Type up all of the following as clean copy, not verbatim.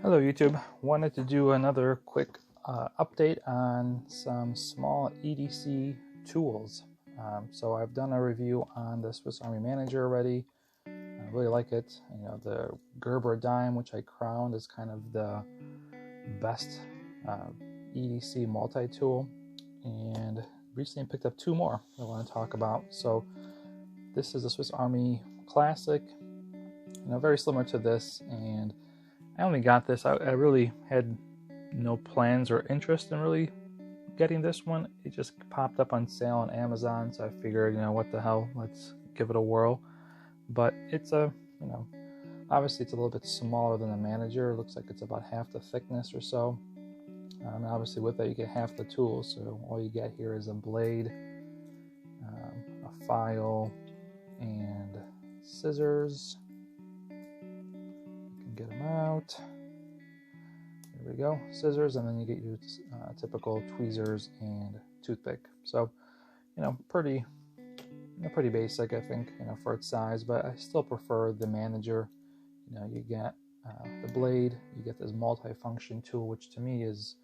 Hello YouTube, wanted to do another quick update on some small EDC tools. So I've done a review on the Swiss Army Manager already. I really like it. You know, the Gerber dime, which I crowned, is kind of the best EDC multi-tool. And recently picked up two more I want to talk about. So this is a Swiss Army Classic, very similar to this, and I only got this. I really had no plans or interest in really getting this one. It just popped up on sale on Amazon, so I figured, what the hell, let's give it a whirl. But it's obviously it's a little bit smaller than the Manager. It looks like it's about half the thickness or so. And obviously with that you get half the tools, so all you get here is a blade, a file, and scissors. Get them out. There we go, scissors, and then you get your typical tweezers and toothpick. So, pretty basic, I think, for its size. But I still prefer the Manager. You get the blade, you get this multi-function tool, which to me is,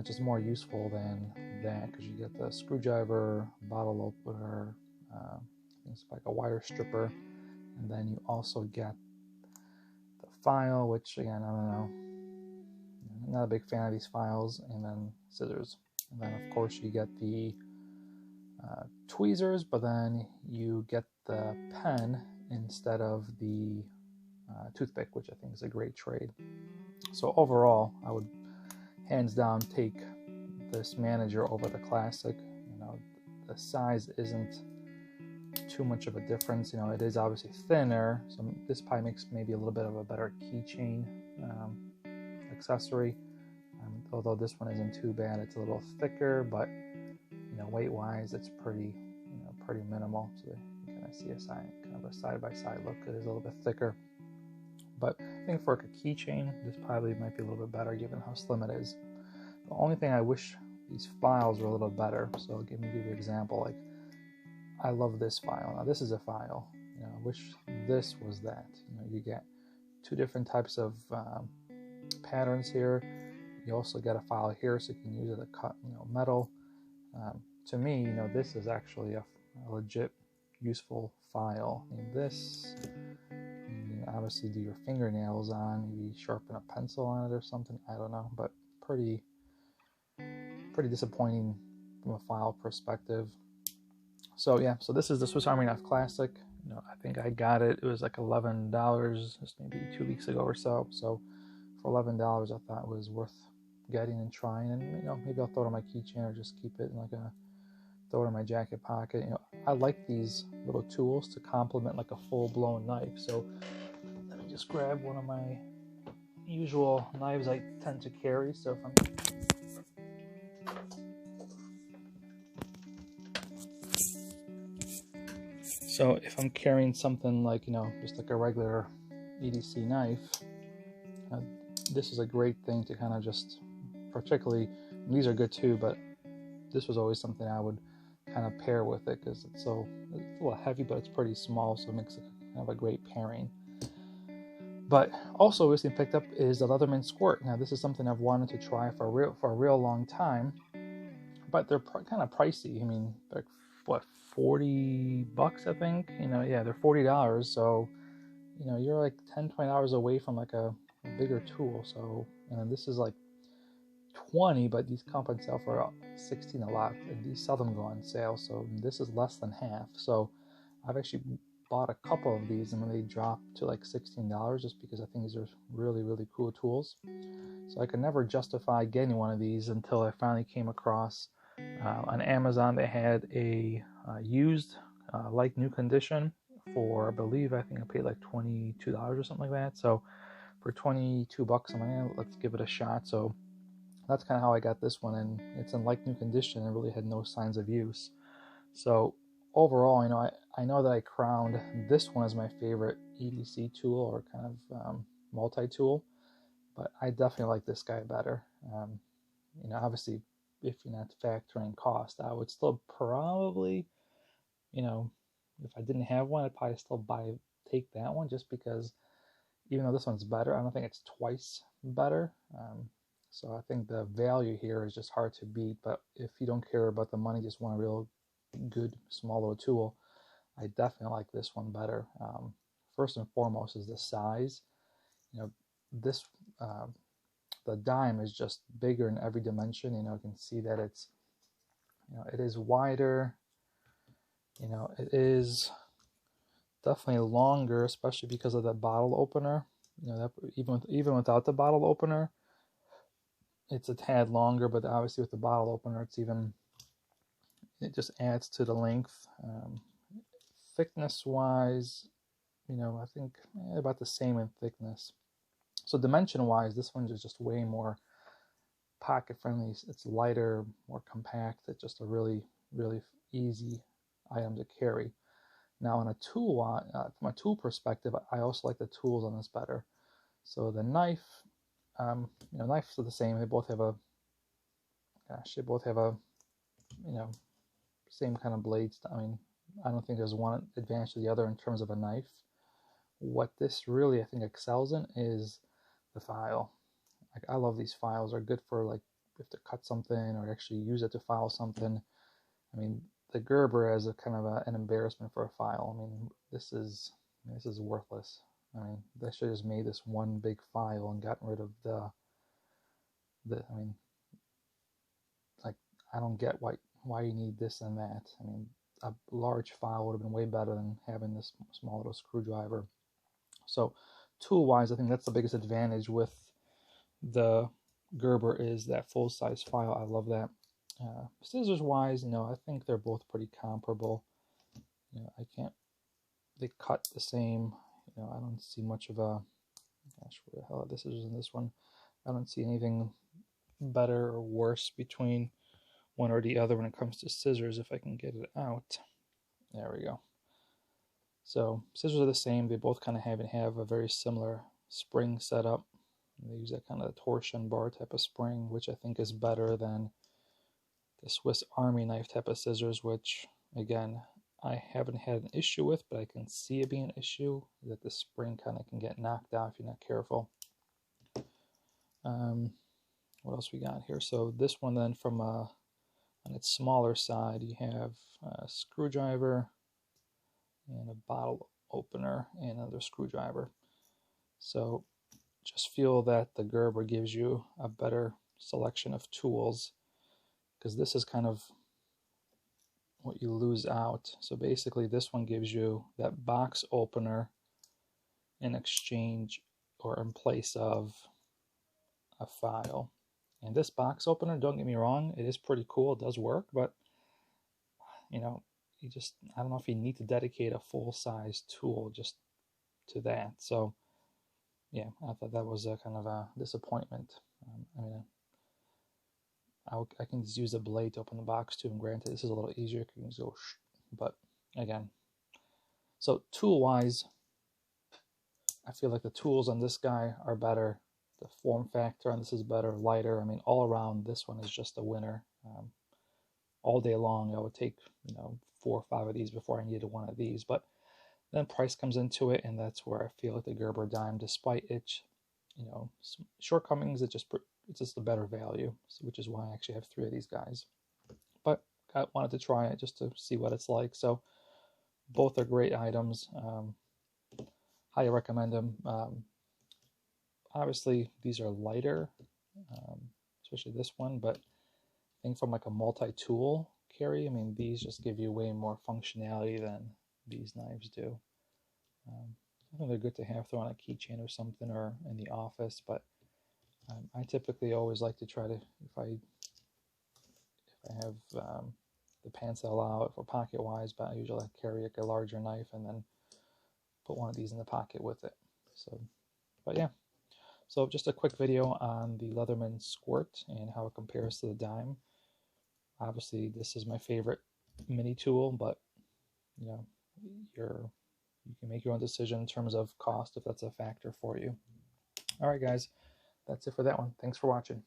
just more useful than that, because you get the screwdriver, bottle opener, things like a wire stripper, and then you also get file, which again, I don't know, I'm not a big fan of these files, and then scissors, and then of course you get the tweezers, but then you get the pen instead of the toothpick, which I think is a great trade. So overall, I would hands down take this Manager over the Classic. The size isn't too much of a difference. It is obviously thinner, so this probably makes maybe a little bit of a better keychain accessory, although this one isn't too bad. It's a little thicker, but weight wise it's pretty minimal, so you kind of see a side-by-side look. It is a little bit thicker, but I think for a keychain this probably might be a little bit better given how slim it is. The only thing I wish these files were a little better. So give you an example. Like, I love this file. Now this is a file. I wish this was that. You get two different types of patterns here. You also get a file here, so you can use it to cut, metal. To me, this is actually a legit useful file. This, you can obviously do your fingernails on, maybe sharpen a pencil on it or something. I don't know, but pretty disappointing from a file perspective. So yeah, so this is the Swiss Army Knife Classic. I think I got it. It was like $11 just maybe 2 weeks ago or so. So for $11, I thought it was worth getting and trying. And maybe I'll throw it on my keychain or just keep it in throw it in my jacket pocket. I like these little tools to complement like a full-blown knife. So let me just grab one of my usual knives I tend to carry. So if I'm carrying something like, just like a regular EDC knife, this is a great thing to kind of just, particularly, these are good too, but this was always something I would kind of pair with it, because it's a little heavy, but it's pretty small, so it makes it kind of a great pairing. But also recently picked up is the Leatherman Squirt. Now this is something I've wanted to try for a real long time, but they're kind of pricey. I mean, they're what, $40 I think. Yeah, they're $40. So you're like $10-20 away from like a bigger tool. So, and then this is like $20, but these come on sale for $16 a lot, and these seldom go on sale. So this is less than half. So I've actually bought a couple of these, and when they drop to like $16, just because I think these are really cool tools. So I could never justify getting one of these until I finally came across on Amazon. They had a used, like new condition for, I think I paid like $22 or something like that. So for $22, I'm like, let's give it a shot. So that's kind of how I got this one, and it's in like new condition and really had no signs of use. So overall, I know that I crowned this one as my favorite EDC tool, or kind of multi-tool, but I definitely like this guy better. Obviously, if you're not factoring cost, I would still probably, if I didn't have one, I'd probably still take that one, just because even though this one's better, I don't think it's twice better. So I think the value here is just hard to beat. But if you don't care about the money, just want a real good small little tool, I definitely like this one better. First and foremost is the size. You know, this the dime is just bigger in every dimension. You know, you can see that it's, you know, it is wider. You know, it is definitely longer, especially because of the bottle opener. You know, that even without the bottle opener, it's a tad longer. But obviously with the bottle opener, it just adds to the length. Thickness wise, you know, I think about the same in thickness. So dimension wise, this one is just way more pocket friendly. It's lighter, more compact. It's just a really, really easy item to carry. Now, on a tool, from a tool perspective, I also like the tools on this better. So the knife, you know, knives are the same. They both have a, you know, same kind of blades. I mean, I don't think there's one advantage to the other in terms of a knife. What this really, I think, excels in is the file. Like, I love these files. They're good for, like, if to cut something or actually use it to file something. I mean, the Gerber as a kind of an embarrassment for a file. I mean, this is worthless. I mean, they should have just made this one big file and gotten rid of the I mean, like, I don't get why you need this and that. I mean, a large file would have been way better than having this small little screwdriver. So tool-wise, I think that's the biggest advantage with the Gerber is that full-size file. I love that. Scissors-wise, you know, I think they're both pretty comparable. You know, they cut the same. You know, I don't see much of a, gosh, where the hell are the scissors in this one? I don't see anything better or worse between one or the other when it comes to scissors, if I can get it out. There we go. So scissors are the same. They both kind of have a very similar spring setup. They use that kind of torsion bar type of spring, which I think is better than the Swiss Army knife type of scissors, which, again, I haven't had an issue with, but I can see it being an issue, that the spring kind of can get knocked out if you're not careful. What else we got here? So this one then, from on its smaller side, you have a screwdriver and a bottle opener and another screwdriver. So just feel that the Gerber gives you a better selection of tools, because this is kind of what you lose out. So basically this one gives you that box opener in exchange or in place of a file. And this box opener, don't get me wrong, it is pretty cool, it does work, but, you know, I don't know if you need to dedicate a full-size tool just to that. So yeah, I thought that was a kind of a disappointment. I mean, I can just use a blade to open the box too, and granted this is a little easier, you can just go but again, so tool-wise, I feel like the tools on this guy are better. The form factor on this is better, lighter. I mean, all around, this one is just a winner. All day long, I would take, you know, 4 or 5 of these before I needed one of these. But then price comes into it, and that's where I feel like the Gerber dime, despite its, you know, shortcomings, it's just a better value, which is why I actually have 3 of these guys. But I wanted to try it just to see what it's like. So both are great items. Highly recommend them. Obviously, these are lighter, especially this one, but I think from like a multi-tool carry, I mean, these just give you way more functionality than these knives do. I think they're good to have thrown on a keychain or something, or in the office, but I typically always like to try to, if I have the pants that allow it for pocket-wise, but I usually carry like a larger knife and then put one of these in the pocket with it. So, but yeah. So just a quick video on the Leatherman Squirt and how it compares to the dime. Obviously, this is my favorite mini tool, but you know, you can make your own decision in terms of cost if that's a factor for you. All right, guys, that's it for that one. Thanks for watching.